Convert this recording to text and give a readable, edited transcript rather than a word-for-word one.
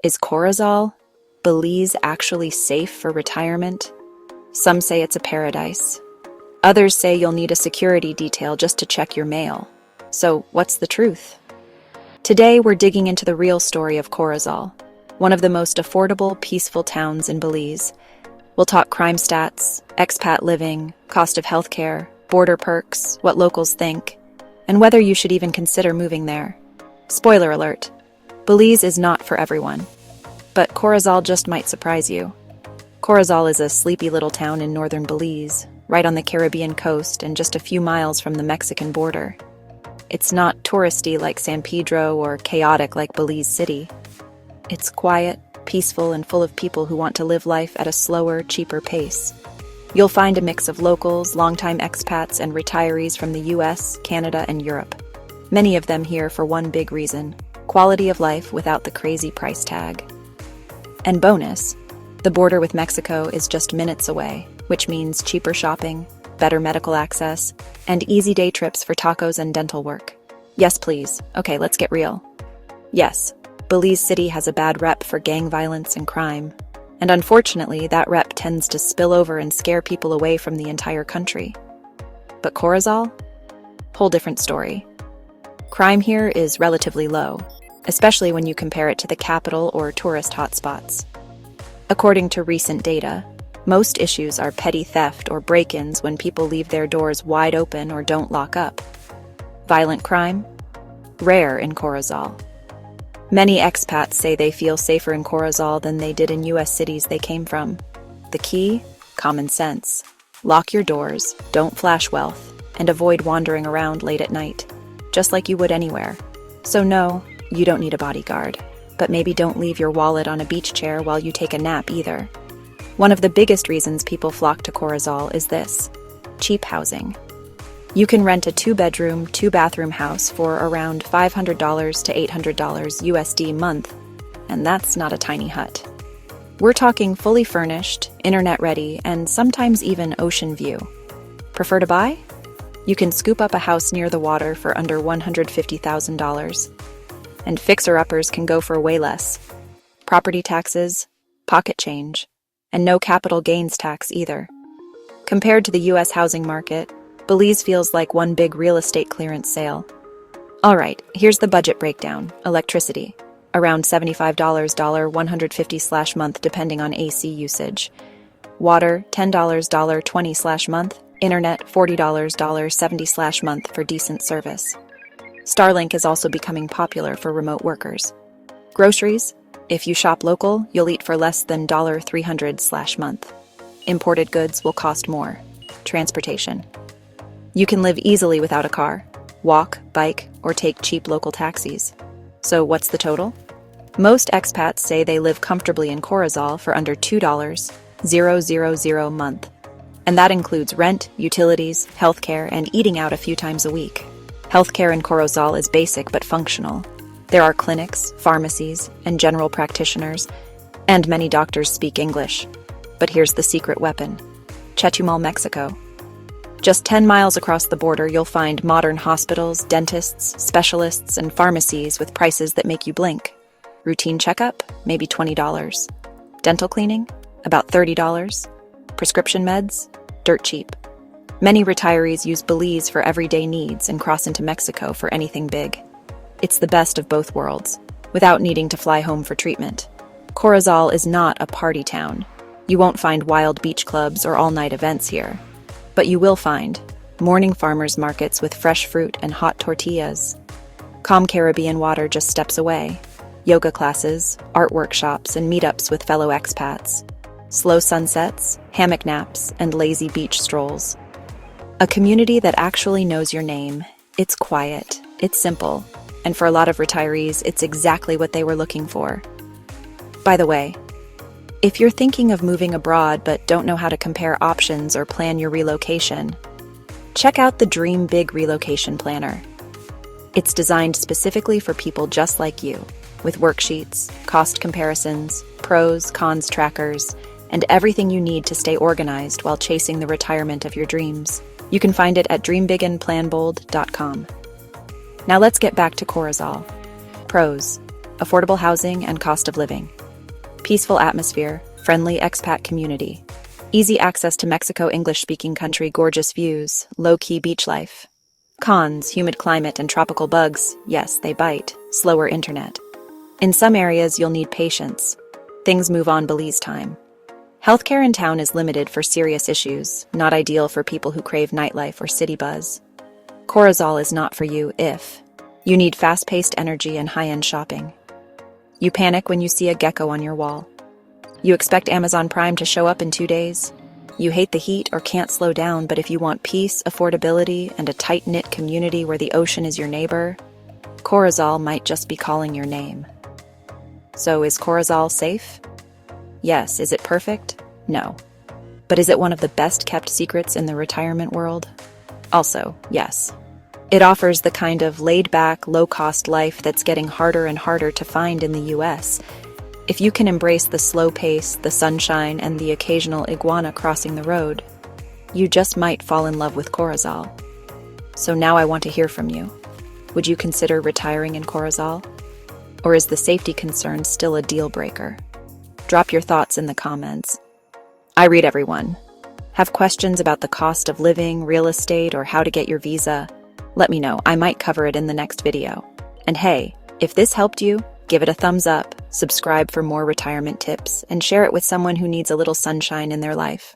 Is Corozal, Belize, actually safe for retirement? Some say it's a paradise. Others say you'll need a security detail just to check your mail. So, what's the truth? Today, we're digging into the real story of Corozal, one of the most affordable, peaceful towns in Belize. We'll talk crime stats, expat living, cost of healthcare, border perks, what locals think, and whether you should even consider moving there. Spoiler alert, Belize is not for everyone. But Corozal just might surprise you. Corozal is a sleepy little town in northern Belize, right on the Caribbean coast and just a few miles from the Mexican border. It's not touristy like San Pedro or chaotic like Belize City. It's quiet, peaceful, and full of people who want to live life at a slower, cheaper pace. You'll find a mix of locals, longtime expats, and retirees from the US, Canada, and Europe. Many of them here for one big reason: quality of life without the crazy price tag. And bonus, the border with Mexico is just minutes away, which means cheaper shopping, better medical access, and easy day trips for tacos and dental work. Yes, please. Okay, let's get real. Yes, Belize City has a bad rep for gang violence and crime. And unfortunately, that rep tends to spill over and scare people away from the entire country. But Corozal? Whole different story. Crime here is relatively low, especially when you compare it to the capital or tourist hotspots. According to recent data, most issues are petty theft or break-ins when people leave their doors wide open or don't lock up. Violent crime? Rare in Corozal. Many expats say they feel safer in Corozal than they did in US cities they came from. The key? Common sense. Lock your doors, don't flash wealth, and avoid wandering around late at night, just like you would anywhere. So no, you don't need a bodyguard, but maybe don't leave your wallet on a beach chair while you take a nap either. One of the biggest reasons people flock to Corozal is this: cheap housing. You can rent a 2-bedroom, 2-bathroom house for around $500 to $800 USD a month, and that's not a tiny hut. We're talking fully furnished, internet-ready, and sometimes even ocean view. Prefer to buy? You can scoop up a house near the water for under $150,000. And fixer-uppers can go for way less. Property taxes, pocket change, and no capital gains tax either. Compared to the US housing market, Belize feels like one big real estate clearance sale. All right, here's the budget breakdown. Electricity, around $75 $150/month depending on AC usage. Water, $10 $20/month. Internet, $40 $70/month for decent service. Starlink is also becoming popular for remote workers. Groceries, if you shop local, you'll eat for less than $300/month. Imported goods will cost more. Transportation. You can live easily without a car, walk, bike, or take cheap local taxis. So what's the total? Most expats say they live comfortably in Corozal for under $2,000 a month. And that includes rent, utilities, healthcare, and eating out a few times a week. Healthcare in Corozal is basic but functional. There are clinics, pharmacies, and general practitioners, and many doctors speak English. But here's the secret weapon: Chetumal, Mexico. Just 10 miles across the border, you'll find modern hospitals, dentists, specialists, and pharmacies with prices that make you blink. Routine checkup? Maybe $20. Dental cleaning? About $30. Prescription meds? Dirt cheap. Many retirees use Belize for everyday needs and cross into Mexico for anything big. It's the best of both worlds, without needing to fly home for treatment. Corozal is not a party town. You won't find wild beach clubs or all-night events here. But you will find morning farmers markets with fresh fruit and hot tortillas, calm Caribbean water just steps away, yoga classes, art workshops, and meetups with fellow expats, slow sunsets, hammock naps, and lazy beach strolls. A community that actually knows your name. It's quiet, it's simple, and for a lot of retirees, it's exactly what they were looking for. By the way, if you're thinking of moving abroad but don't know how to compare options or plan your relocation, check out the Dream Big Relocation Planner. It's designed specifically for people just like you, with worksheets, cost comparisons, pros, cons trackers, and everything you need to stay organized while chasing the retirement of your dreams. You can find it at dreambigandplanbold.com. Now let's get back to Corozal. Pros. affordable housing and cost of living. Peaceful atmosphere, friendly expat community. Easy access to Mexico English-speaking country, gorgeous views, low-key beach life. Cons, humid climate and tropical bugs, yes, they bite, slower internet. In some areas, you'll need patience. Things move on Belize time. Healthcare in town is limited for serious issues, not ideal for people who crave nightlife or city buzz. Corazal is not for you if you need fast-paced energy and high-end shopping. You panic when you see a gecko on your wall. You expect Amazon Prime to show up in 2 days. You hate the heat or can't slow down, but if you want peace, affordability, and a tight-knit community where the ocean is your neighbor, Corazal might just be calling your name. So is Corazal safe? Yes. Is it perfect? No. But is it one of the best-kept secrets in the retirement world? Also, yes. It offers the kind of laid-back, low-cost life that's getting harder and harder to find in the US. If you can embrace the slow pace, the sunshine, and the occasional iguana crossing the road, you just might fall in love with Corazal. So now I want to hear from you. Would you consider retiring in Corazal? Or is the safety concern still a deal breaker? Drop your thoughts in the comments. I read everyone. Have questions about the cost of living, real estate, or how to get your visa? Let me know. I might cover it in the next video. And hey, if this helped you, give it a thumbs up, subscribe for more retirement tips, and share it with someone who needs a little sunshine in their life.